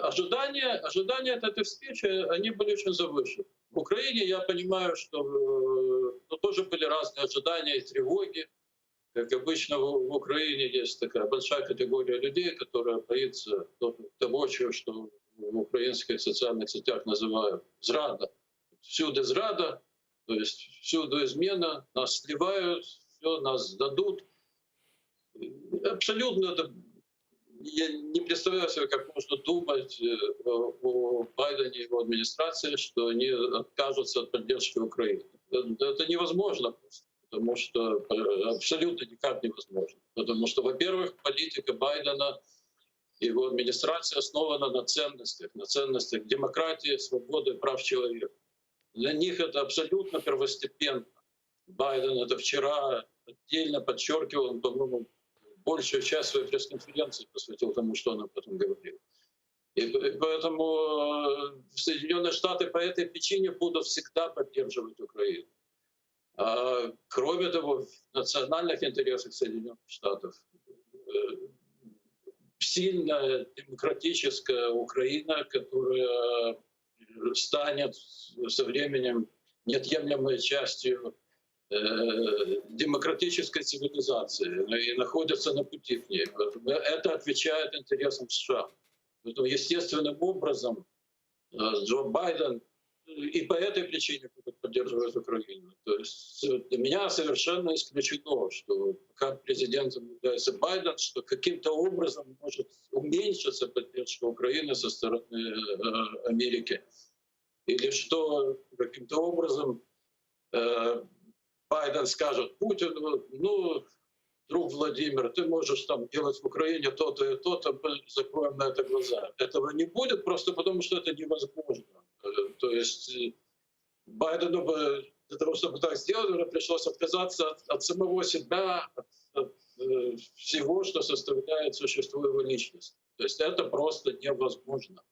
ожидания от этой встречи, они были очень завышены. В Украине я понимаю, что тоже были разные ожидания и тревоги. Как обычно в Украине есть такая большая категория людей, которая боится того, что в украинских социальных сетях называют зрада. Всюду зрада, то есть всюду измена, нас сливают, все, нас сдадут. Абсолютно это, я не представляю себе, как можно думать о Байдене и его администрации, что они откажутся от поддержки Украины. Это невозможно просто, потому что абсолютно никак невозможно. Потому что, во-первых, политика Байдена и его администрация основана на ценностях демократии, свободы, прав человека. Для них это абсолютно первостепенно. Байден это вчера отдельно подчеркивал, он, по-моему, большую часть своей пресс-конференции посвятил тому, что он об этом говорил. И поэтому Соединенные Штаты по этой причине будут всегда поддерживать Украину. А кроме того, в национальных интересах Соединенных Штатов сильная демократическая Украина, которая станет со временем неотъемлемой частью демократической цивилизации и находится на пути к ней. Это отвечает интересам США. Поэтому естественным образом Джо Байден и по этой причине будет поддерживать Украину. То есть для меня совершенно исключено, что пока президентом является Байден, что каким-то образом может уменьшиться поддержка Украины со стороны Америки. Или что каким-то образом Байден скажет Путину: ну, друг Владимир, ты можешь там делать в Украине то-то и то-то, мы закроем на это глаза. Этого не будет просто потому, что это невозможно. То есть Байдену бы для того, чтобы так сделать, пришлось отказаться от самого себя, от всего, что составляет существо его личности. То есть это просто невозможно.